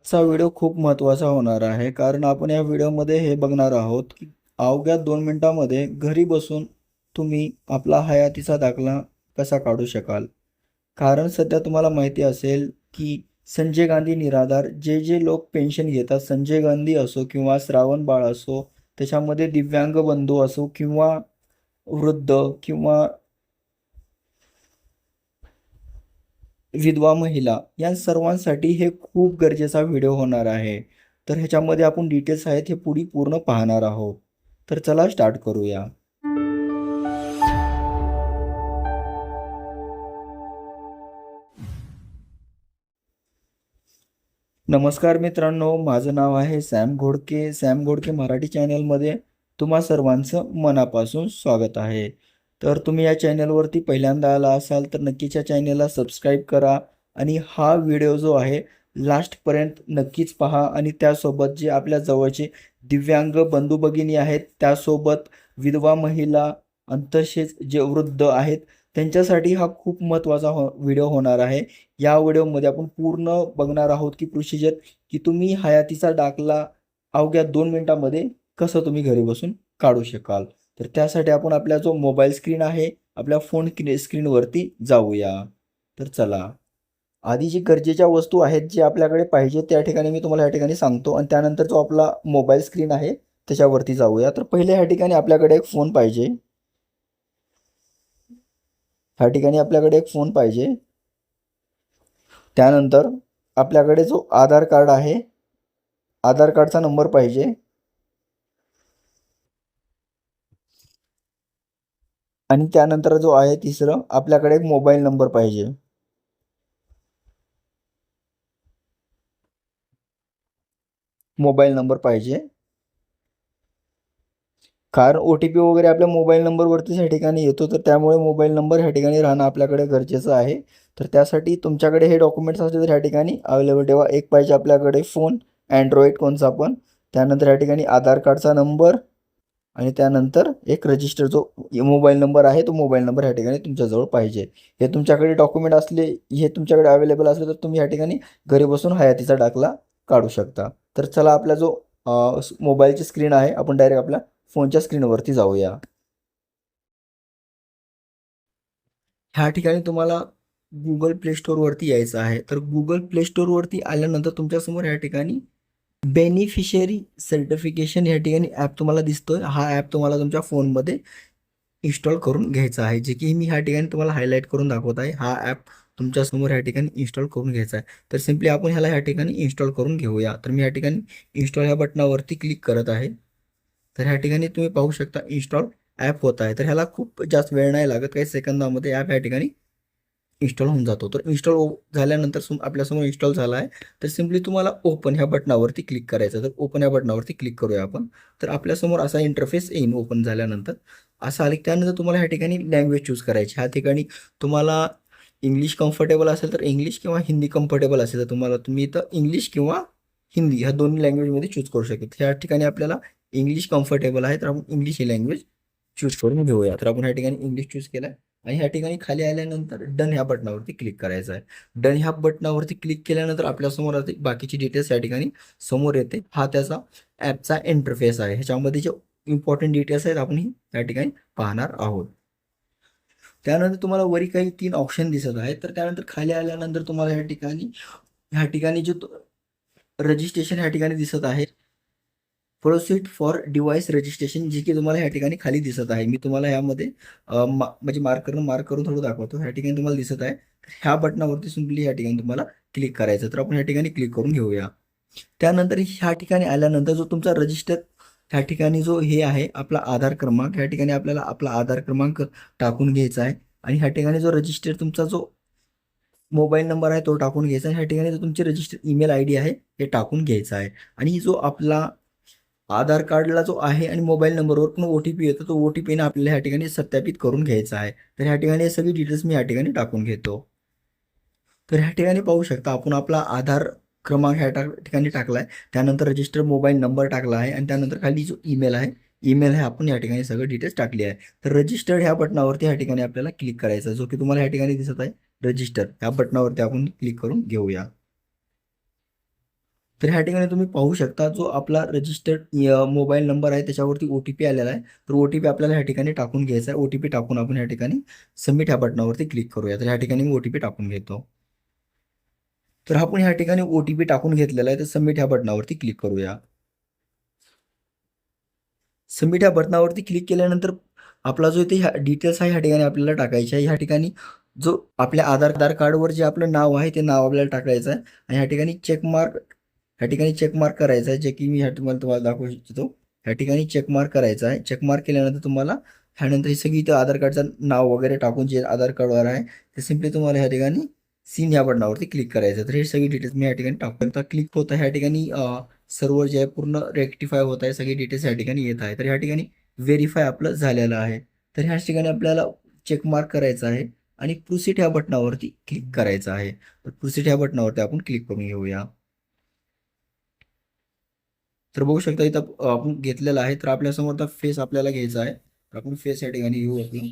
आजचा व्हिडिओ खूप महत्त्वाचा होणार आहे, कारण आपण या व्हिडिओमध्ये हे बघणार आहोत की अवघ्या 2 मिनिटांमध्ये घरी बसून तुम्ही आपला हयातीचा दाखला कसा काढू शकाल. कारण सध्या तुम्हाला माहिती असेल की संजय गांधी निराधार जे जे लोक पेन्शन घेतात, संजय गांधी असो किंवा श्रावण बाळ असो, त्याच्यामध्ये दिव्यांग बंधू असो किंवा वृद्ध किंवा विधवा महिला या सर्वांसाठी हे खूप गरजेचा व्हिडिओ होणार आहे. तर ह्याच्यामध्ये आपण डिटेल्स आहेत हे पुढे पूर्ण पाहणार आहोत. तर चला स्टार्ट करूया. नमस्कार मित्रांनो, माझं नाव आहे सॅम घोडके. सॅम घोडके मराठी चॅनलमध्ये तुम्हा सर्वांचं मनापासून स्वागत आहे. तर तुम्ही या चॅनलवरती पहिल्यांदा आला असाल तर नक्कीच या चॅनलला सबस्क्राईब करा आणि हा व्हिडिओ जो आहे लास्टपर्यंत नक्कीच पहा आणि त्यासोबत जे आपल्या जवळचे दिव्यांग बंधू भगिनी आहेत, त्यासोबत विधवा महिला आणि तसेच जे वृद्ध आहेत त्यांच्यासाठी हा खूप महत्त्वाचा व्हिडिओ होणार आहे. या व्हिडिओमध्ये आपण पूर्ण बघणार आहोत की प्रोसिजर की तुम्ही हयातीचा दाखला अवघ्या 2 मिनिटांमध्ये कसं तुम्ही घरी बसून काढू शकाल. तर त्यासाठी आपण आपला जो मोबाईल स्क्रीन आहे, आपल्या फोन स्क्रीनवरती जाऊया. तर चला. आधी जी गरजेच्या वस्तू आहेत जे आपल्याकडे पाहिजे त्या ठिकाणी मी तुम्हाला या ठिकाणी सांगतो आणि त्यानंतर जो आपला मोबाईल स्क्रीन आहे त्याच्यावरती जाऊया. तर पहिले ह्या ठिकाणी आपल्याकडे एक फोन पाहिजे. ह्या ठिकाणी आपल्याकडे एक फोन पाहिजे. त्यानंतर आपल्याकडे जो आधार कार्ड आहे, आधार कार्डचा नंबर पाहिजे आणि त्यानंतर जो आहे तिसरं आपल्याकडे एक मोबाईल नंबर पाहिजे. मोबाईल नंबर पाहिजे. कारण ओ-टी-पी वगैरे आपल्या मोबाईल नंबरवरतीच ह्या ठिकाणी येतो, तर त्यामुळे मोबाईल नंबर ह्या ठिकाणी राहणं आपल्याकडे गरजेचं आहे. तर त्यासाठी तुमच्याकडे हे डॉक्युमेंट्स असले तर ह्या ठिकाणी अवेलेबल ठेवा. एक पाहिजे आपल्याकडे फोन, Android कोणचा पण. त्यानंतर ह्या ठिकाणी आधार कार्डचा नंबर आणि त्यानंतर एक रजिस्टर जो मोबाईल नंबर आहे, तो मोबाईल नंबर ह्या ठिकाणी तुमच्याजवळ पाहिजे. हे तुमच्याकडे डॉक्युमेंट असले, हे तुमच्याकडे अवेलेबल असले तर तुम्ही ह्या ठिकाणी घरी बसून हयातीचा दाखला काढू शकता. तर चला आपला जो मोबाईलची स्क्रीन आहे, आपण डायरेक्ट आपल्या फोनच्या स्क्रीनवरती जाऊया. ह्या ठिकाणी तुम्हाला Google Play Storeवरती यायचं आहे. तर Google Play Storeवरती आल्यानंतर तुमच्यासमोर या ठिकाणी बेनिफिशियरी सर्टिफिकेशन या ठिकाणी ॲप तुम्हाला दिसतोय. हा ॲप तुम्हाला तुमच्या फोनमध्ये इन्स्टॉल करून घ्यायचा आहे, जे की मी ह्या ठिकाणी तुम्हाला हायलाईट करून दाखवत आहे. हा ॲप तुमच्यासमोर ह्या ठिकाणी इन्स्टॉल करून घ्यायचा आहे. तर सिम्पली आपण ह्याला ह्या ठिकाणी इन्स्टॉल करून घेऊया. तर मी ह्या ठिकाणी इन्स्टॉल ह्या बटनावरती क्लिक करत आहे. तर ह्या ठिकाणी तुम्ही पाहू शकता इन्स्टॉल ॲप होत आहे. तर ह्याला खूप जास्त वेळ नाही लागत, काही सेकंदामध्ये ॲप ह्या ठिकाणी इन्स्टॉल होऊन जातो. तर इन्स्टॉल झाल्यानंतर आपल्यासमोर इन्स्टॉल झाला आहे. तर सिम्पली तुम्हाला ओपन ह्या बटनावरती क्लिक करायचं. तर ओपन ह्या बटनावरती क्लिक करूया आपण. तर आपल्यासमोर असा इंटरफेस येईल ओपन झाल्यानंतर. असं आलं की त्यानंतर तुम्हाला ह्या ठिकाणी लँग्वेज चूज करायची. ह्या ठिकाणी तुम्हाला इंग्लिश कम्फर्टेबल असेल तर इंग्लिश किंवा हिंदी कम्फर्टेबल असेल तर तुम्ही इथं इंग्लिश किंवा हिंदी ह्या दोन्ही लँग्वेजमध्ये चूज करू शकता. ह्या ठिकाणी आपल्याला इंग्लिश कम्फर्टेबल आहे, तर आपण इंग्लिश ही लँग्वेज चूज करून घेऊया. तर आपण ह्या ठिकाणी इंग्लिश चूज केलं आणि ह्या ठिकाणी खाली आल्यानंतर डन ह्या बटनावरती क्लिक करायचं आहे. डन ह्या बटनावरती क्लिक केल्यानंतर आपल्यासमोर आता बाकीची डिटेल्स या ठिकाणी समोर येते. हा त्याचा ॲपचा इंटरफेस आहे. ह्याच्यामध्ये जे इम्पॉर्टंट डिटेल्स आहेत आपण ही या ठिकाणी पाहणार आहोत. त्यानंतर तुम्हाला वरी काही 3 ऑप्शन दिसत आहेत. तर त्यानंतर खाली आल्यानंतर तुम्हाला ह्या ठिकाणी जो रजिस्ट्रेशन ह्या ठिकाणी दिसत आहे. प्रोसीड फॉर डिव्हाइस रजिस्ट्रेशन जे की तुम्हाला ह्या ठिकाणी खाली दिसत आहे. मी तुम्हाला ह्यामध्ये म्हणजे मार्क करून थोडं दाखवतो. ह्या ठिकाणी तुम्हाला दिसत आहे. ह्या बटनावरती सिम्पली ह्या ठिकाणी तुम्हाला क्लिक करायचं. तर आपण ह्या ठिकाणी क्लिक करून घेऊया. त्यानंतर ह्या ठिकाणी आल्यानंतर जो तुमचा रजिस्टर ह्या ठिकाणी जो हे आहे आपला आधार क्रमांक, ह्या ठिकाणी आपल्याला आपला आधार क्रमांक टाकून घ्यायचा आहे आणि ह्या ठिकाणी जो रजिस्टर तुमचा जो मोबाईल नंबर आहे तो टाकून घ्यायचा आहे. ह्या ठिकाणी जो तुमची रजिस्टर ईमेल आय डी आहे हे टाकून घ्यायचा आहे आणि जो आपला आधार कार्डला जो आहे आणि मोबाईल नंबरवर पण ओ-टी-पी येतो, तो ओ-टी-पीने आपल्याला ह्या ठिकाणी सत्यापित करून घ्यायचा आहे. तर ह्या ठिकाणी हे सगळी डिटेल्स मी ह्या ठिकाणी टाकून घेतो. तर ह्या ठिकाणी पाहू शकता आपण आपला आधार क्रमांक ह्या ठिकाणी टाकला आहे. त्यानंतर रजिस्टर मोबाईल नंबर टाकला आहे आणि त्यानंतर खाली जो ईमेल आहे आपण या ठिकाणी सगळं डिटेल्स टाकली आहे. तर रजिस्टर्ड ह्या बटनावरती ह्या ठिकाणी आपल्याला क्लिक करायचा, जो की तुम्हाला ह्या ठिकाणी दिसत आहे रजिस्टर. ह्या बटनावरती आपण क्लिक करून घेऊया. तर ह्या ठिकाणी तुम्ही पाहू शकता जो आपला रजिस्टर्ड मोबाईल नंबर आहे त्याच्यावरती OTP आलेला आहे. तर OTP आपल्याला ह्या ठिकाणी टाकून घ्यायचा आहे. OTP टाकून आपण ह्या ठिकाणी सबमिट ह्या बटनावरती क्लिक करूया. तर ह्या ठिकाणी मी OTP टाकून घेतो. तर आपण ह्या ठिकाणी OTP टाकून घेतलेला आहे. तर सबमिट ह्या बटनावरती क्लिक करूया. सबमिट ह्या बटनावरती क्लिक केल्यानंतर आपला जो इथे ह्या डिटेल्स आहे ह्या ठिकाणी आपल्याला टाकायचे आहे. ह्या ठिकाणी जो आपल्या आधार कार्डवर जे आपलं नाव आहे ते नाव आपल्याला टाकायचं आहे आणि ह्या ठिकाणी चेक मार्क करायचा आहे, जे की मी ह्या तुम्हाला दाखवू इच्छितो. ह्या ठिकाणी चेक मार्क करायचा आहे. चेक मार्क केल्यानंतर तुम्हाला ह्यानंतर ही सगळी इथं आधार कार्डचं नाव वगैरे टाकून जे आधार कार्डवर आहे ते सिम्पली तुम्हाला ह्या ठिकाणी सीन ह्या बटनावरती क्लिक करायचं आहे. तर हे सगळी डिटेल्स मी ह्या ठिकाणी टाकतो. आता क्लिक होतं ह्या ठिकाणी सर्व्हर जे आहे पूर्ण रेक्टिफाय होत आहे. सगळी डिटेल्स ह्या ठिकाणी येत आहे. तर ह्या ठिकाणी व्हेरीफाय आपलं झालेलं आहे. तर ह्याच ठिकाणी आपल्याला चेक मार्क करायचं आहे आणि प्रोसीड ह्या बटनावरती क्लिक करायचं आहे. तर प्रोसीड ह्या बटनावरती आपण क्लिक करून घेऊया. तर बघू शकता इथं आपण घेतलेलं आहे. तर आपल्यासमोर आता फेस आपल्याला घ्यायचा आहे. तर आपण फेस या ठिकाणी घेऊ. आपण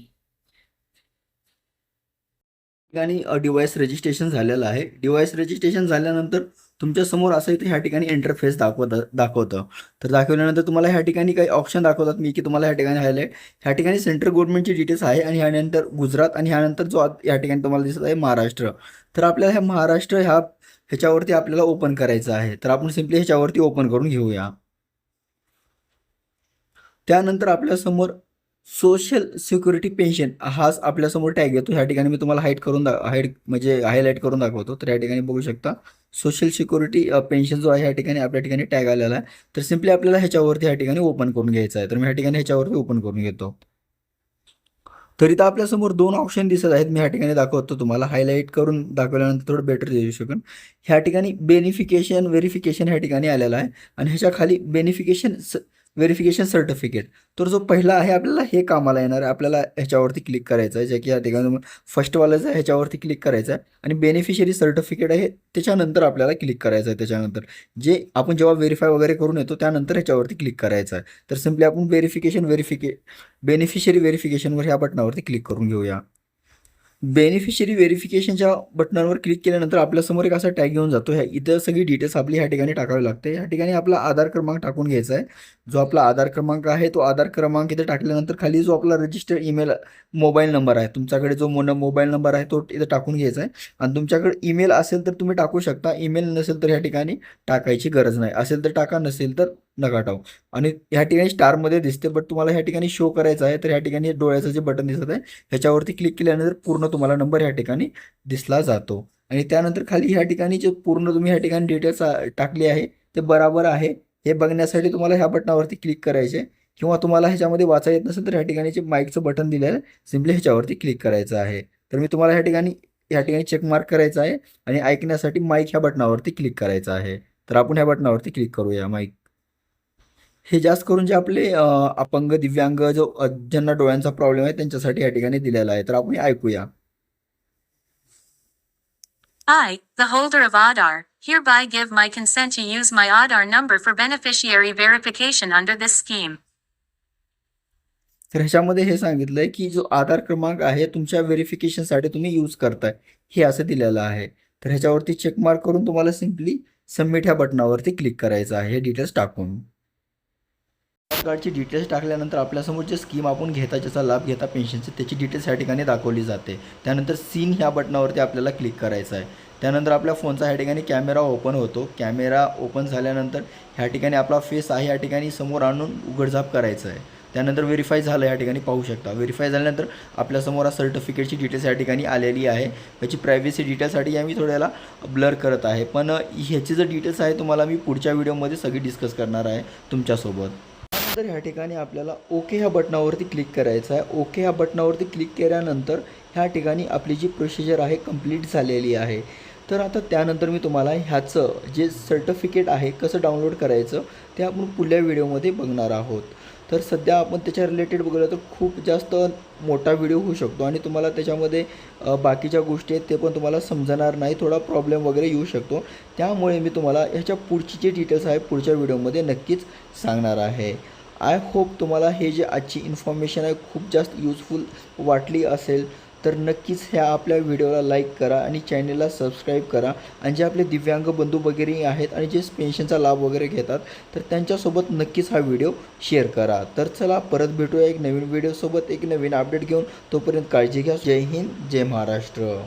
ठिकाणी डिव्हाइस रजिस्ट्रेशन झालेलं आहे. डिव्हाइस रजिस्ट्रेशन झाल्यानंतर तुमच्यासमोर असं इथे ह्या ठिकाणी इंटरफेस दाखवतं. तर दाखवल्यानंतर तुम्हाला ह्या ठिकाणी काही ऑप्शन दाखवतात मी की तुम्हाला ह्या ठिकाणी हायलाईट ह्या ठिकाणी सेंट्रल गव्हर्नमेंटची डिटेल्स आहे आणि ह्यानंतर गुजरात आणि ह्यानंतर जो या ठिकाणी तुम्हाला दिसत आहे महाराष्ट्र. तर आपल्याला ह्या महाराष्ट्र ह्याच्यावरती आपल्याला ओपन करायचं आहे. तर आपण सिम्पली ह्याच्यावरती ओपन करून घेऊया. त्यानंतर आपल्यासमोर सोशल सिक्युरिटी पेन्शन हाच आपल्यासमोर टॅग येतो. ह्या ठिकाणी मी तुम्हाला म्हणजे हायलाईट करून दाखवतो. तर या ठिकाणी बघू शकता सोशल सिक्युरिटी पेन्शन जो आहे ह्या ठिकाणी आपल्या ठिकाणी टॅग आलेला आहे. तर सिम्पली आपल्याला ह्याच्यावरती ह्या ठिकाणी ओपन करून घ्यायचं आहे. तर मी ह्या ठिकाणी ह्याच्यावरती ओपन करून घेतो. तर इथं आपल्यासमोर दोन ऑप्शन दिसत आहेत. मी ह्या ठिकाणी दाखवतो तुम्हाला हायलाईट करून दाखवल्यानंतर थोडं बेटर दिसू शकेल. ह्या ठिकाणी व्हेरिफिकेशन ह्या ठिकाणी आलेलं आहे आणि ह्याच्या खाली व्हेरिफिकेशन सर्टिफिकेट. तर जो पहिला आहे आपल्याला हे कामाला येणार आहे. आपल्याला ह्याच्यावरती क्लिक करायचं आहे, जे की या ठिकाणी फर्स्टवाल्याचं आहे ह्याच्यावरती क्लिक करायचं आहे आणि बेनिफिशरी सर्टिफिकेट आहे त्याच्यानंतर आपल्याला क्लिक करायचं आहे. त्याच्यानंतर जे आपण जेव्हा व्हेरीफाय वगैरे करून येतो त्यानंतर ह्याच्यावरती क्लिक करायचं आहे. तर सिम्पली आपण बेनिफिशरी व्हेरिफिकेशनवर ह्या बटनावरती क्लिक करून घेऊया. बेनिफिशरी व्हेरिफिकेशनच्या बटनावर क्लिक केल्यानंतर आपल्यासमोर एक असा टॅग येऊन जातो. इथं सगळी डिटेल्स आपली ह्या ठिकाणी टाकावी लागते. ह्या ठिकाणी आपला आधार क्रमांक टाकून घ्यायचा आहे. जो आपला आधार क्रमांक आहे तो आधार क्रमांक इथे टाकल्यानंतर खाली जो आपला रजिस्टर्ड ईमेल मोबाईल नंबर आहे तुमच्याकडे जो मोबाईल नंबर आहे तो इथं टाकून घ्यायचा आहे आणि तुमच्याकडे ईमेल असेल तर तुम्ही टाकू शकता. ईमेल नसेल तर ह्या ठिकाणी टाकायची गरज नाही. असेल तर टाका, नसेल तर नका टाकू. आणि ह्या ठिकाणी स्टारमध्ये दिसते बट तुम्हाला ह्या ठिकाणी शो करायचं आहे. तर ह्या ठिकाणी डोळ्याचं जे बटन दिसत आहे ह्याच्यावरती क्लिक केल्यानंतर पूर्ण तुम्हाला नंबर ह्या ठिकाणी दिसला जातो आणि त्यानंतर खाली ह्या ठिकाणी जे पूर्ण तुम्ही ह्या ठिकाणी डिटेल्स टाकली आहे ते बरोबर आहे हे बघण्यासाठी तुम्हाला ह्या बटनावरती क्लिक करायचे किंवा तुम्हाला ह्याच्यामध्ये वाचा येत नसेल तर ह्या ठिकाणी जे माईकचं बटन दिलेलं आहे सिम्पली ह्याच्यावरती क्लिक करायचं आहे. तर मी तुम्हाला ह्या ठिकाणी चेक मार्क करायचा आहे आणि ऐकण्यासाठी माईक ह्या बटनावरती क्लिक करायचं आहे. तर आपण ह्या बटनावरती क्लिक करूया माईक. हे जास्त करून जे आपले अपंग, दिव्यांग, ज्यांना डोळ्यांचा प्रॉब्लेम आहे त्यांच्यासाठी या ठिकाणी दिलेला आहे. तर आपण हे ऐकूया. I, the holder of Aadhaar, hereby give my consent to use my Aadhaar number for beneficiary verification under this scheme. तर ह्याच्यामध्ये हे सांगितलंय की जो आधार क्रमांक आहे तुमच्या व्हेरिफिकेशनसाठी तुम्ही यूज करताय हे असं दिलेलं आहे. तर ह्याच्यावरती चेक मार्क करून तुम्हाला सिम्पली सबमिट ह्या बटनावरती क्लिक करायचं आहे हे डिटेल्स टाकून. आधार कार्डची डिटेल्स टाकल्यानंतर आपल्यासमोर जे स्कीम आपण घेता ज्याचा लाभ घेता पेन्शनचे त्याची डिटेल्स ह्या ठिकाणी दाखवली जाते. त्यानंतर सीन ह्या बटनावरती आपल्याला क्लिक करायचं आहे. त्यानंतर आपल्या फोनचा ह्या ठिकाणी कॅमेरा ओपन होतो. कॅमेरा ओपन झाल्यानंतर ह्या ठिकाणी आपला फेस आहे ह्या ठिकाणी समोर आणून उघडझाप करायचं आहे. त्यानंतर व्हेरीफाय झालं ह्या ठिकाणी पाहू शकता. व्हेरीफाय झाल्यानंतर आपल्यासमोर सर्टिफिकेटची डिटेल्स या ठिकाणी आलेली आहे. याची प्रायव्हसी डिटेल्ससाठी मी थोड्याला ब्लर करत आहे पण ह्याची जर डिटेल्स आहे तुम्हाला मी पुढच्या व्हिडिओमध्ये सगळी डिस्कस करणार आहे तुमच्यासोबत. तर ह्या ठिकाणी आपल्याला ओके ह्या बटनावरती क्लिक करायचं आहे. ओके ह्या बटनावरती क्लिक केल्यानंतर ह्या ठिकाणी आपली जी प्रोसिजर आहे कंप्लीट झालेली आहे. तर आता त्यानंतर मी तुम्हाला ह्याचं जे सर्टिफिकेट आहे कसं डाउनलोड करायचं ते आपण पुढल्या व्हिडिओमध्ये बघणार आहोत. तर सध्या आपण त्याच्या रिलेटेड बघूया तर खूप जास्त मोठा व्हिडिओ होऊ शकतो आणि तुम्हाला त्याच्यामध्ये बाकीच्या गोष्टी आहेत ते पण तुम्हाला समजणार नाही. थोडा प्रॉब्लेम वगैरे येऊ शकतो. त्यामुळे मी तुम्हाला ह्याच्या पुढची जे डिटेल्स आहे पुढच्या व्हिडिओमध्ये नक्कीच सांगणार आहे. आय होप तुम्हाला हे जे आजची इन्फॉर्मेशन आहे खूप जास्त यूजफुल वाटली असेल. तर नक्कीच ह्या आपल्या व्हिडिओला लाईक करा आणि चॅनलला सबस्क्राईब करा. आणि जे आपले दिव्यांग बंधू वगैरे आहेत आणि जे पेन्शनचा लाभ वगैरे घेतात तर त्यांच्यासोबत नक्कीच हा व्हिडिओ शेअर करा. तर चला परत भेटूया एक नवीन व्हिडिओसोबत एक नवीन अपडेट घेऊन. तोपर्यंत काळजी घ्या. जय हिंद, जय महाराष्ट्र.